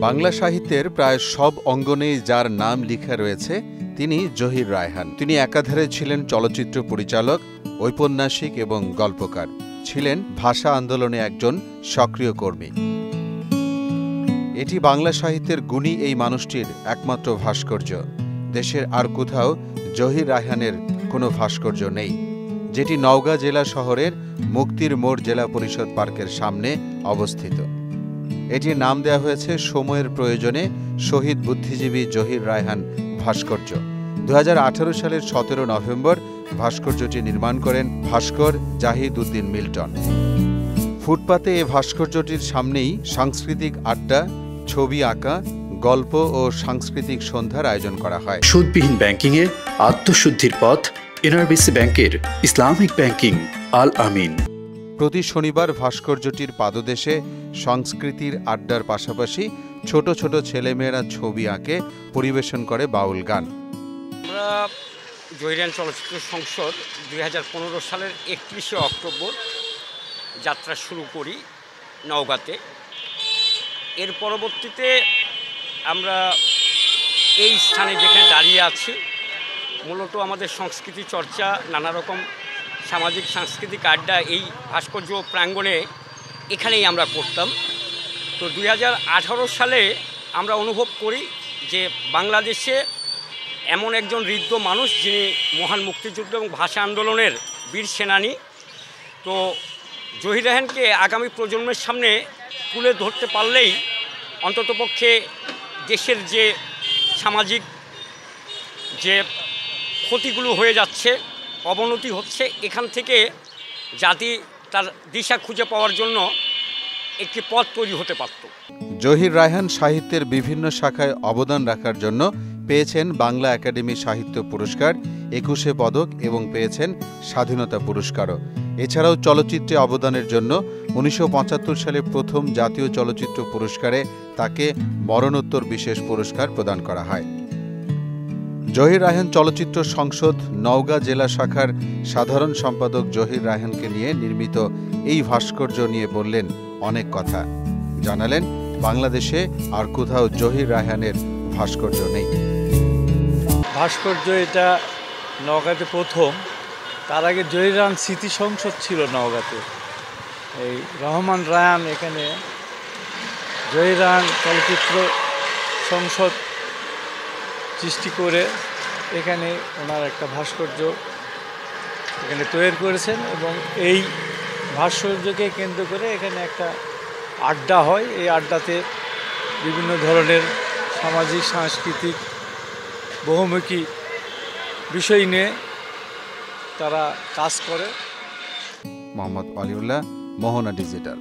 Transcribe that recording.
বাংলা সাহিত্যের প্রায় সব অঙ্গনেই যার নাম লেখা রয়েছে তিনি জহির রায়হান। তিনি একাধারে ছিলেন চলচ্চিত্র পরিচালক, ঔপন্যাসিক এবং গল্পকার। ছিলেন ভাষা আন্দোলনে একজন সক্রিয় কর্মী। এটি বাংলা সাহিত্যের গুণী এই মানুষটির একমাত্র ভাস্কর্য। দেশের আর কোথাও জহির রায়হানের কোনো ভাস্কর্য নেই, যেটি নওগাঁ জেলা শহরের মুক্তির মোড় জেলা পরিষদ পার্কের সামনে অবস্থিত। এটির নাম দেওয়া হয়েছে সময়ের প্রয়োজনে শহীদ বুদ্ধিজীবী জহির রায়হান ভাস্কর্য। 2018 সালের 17 নভেম্বর ভাস্কর্যটি নির্মাণ করেন ভাস্কর জাহিদ উদ্দিন মিল্টন। ফুটপাতে এ ভাস্কর্যটির সামনেই সাংস্কৃতিক আড্ডা, ছবি আঁকা, গল্প ও সাংস্কৃতিক সন্ধ্যার আয়োজন করা হয়। সুদবিহীন ব্যাংকিংয়ে আত্মশুদ্ধির পথ এনআরবিসি ব্যাংকের ইসলামিক ব্যাংকিং আল আমিন। প্রতি শনিবার ভাস্কর্যটির পাদদেশে সংস্কৃতির আড্ডার পাশাপাশি ছোট ছোট ছেলেমেয়েরা ছবি আঁকে পরিবেশন করে বাউল গান। আমরা জহির রায়হান চলচ্চিত্র সংসদ 2015 সালের 31শে অক্টোবর যাত্রা শুরু করি নওগাঁতে। এর পরবর্তীতে আমরা এই স্থানে যেখানে দাঁড়িয়ে আছি মূলত আমাদের সংস্কৃতি চর্চা, নানা রকম সামাজিক সাংস্কৃতিক আড্ডা এই ভাস্কর্য প্রাঙ্গণে এখানেই আমরা করতাম। তো 2018 সালে আমরা অনুভব করি যে বাংলাদেশে এমন একজন হৃদ্য মানুষ যিনি মহান মুক্তিযুদ্ধ এবং ভাষা আন্দোলনের বীর সেনানী। তো জহির রায়হানকে আগামী প্রজন্মের সামনে তুলে ধরতে পারলেই অন্ততপক্ষে দেশের যে সামাজিক যে ক্ষতিগুলো হয়ে যাচ্ছে, অবনতি হচ্ছে, এখান থেকে জাতি তার দিশা খুঁজে পাওয়ার জন্য একটি পথ তৈরি হতে পারত। জহির রায়হান সাহিত্যের বিভিন্ন শাখায় অবদান রাখার জন্য পেয়েছেন বাংলা একাডেমি সাহিত্য পুরস্কার, 21শে পদক এবং পেয়েছেন স্বাধীনতা পুরস্কারও। এছাড়াও চলচ্চিত্রে অবদানের জন্য 1975 সালে প্রথম জাতীয় চলচ্চিত্র পুরস্কারে তাকে মরণোত্তর বিশেষ পুরস্কার প্রদান করা হয়। জহির রায়হান চলচ্চিত্র সংসদ নওগাঁ জেলা শাখার সাধারণ সম্পাদক জহির রায়হানকে নিয়ে নির্মিত এই ভাস্কর্য নিয়ে বললেন অনেক কথা। জানালেন বাংলাদেশে আর কোথাও জহির রায়হানের ভাস্কর্য নেই। ভাস্কর্য এটা নওগাঁতে প্রথম। তার আগে জহির রায়হান স্মৃতি সংসদ ছিল নওগাঁতে। এই রহমান রায়হান এখানে জহির রায়হান চলচ্চিত্র সংসদ সৃষ্টি করে এখানে ওনার একটা ভাস্কর্য এখানে তৈরি করেছেন এবং এই ভাস্কর্যকে কেন্দ্র করে এখানে একটা আড্ডা হয়। এই আড্ডাতে বিভিন্ন ধরনের সামাজিক সাংস্কৃতিক বহুমুখী বিষয় নিয়ে তারা কাজ করে। মোহাম্মদ আলিউল্লাহ, মোহনা ডিজিটাল।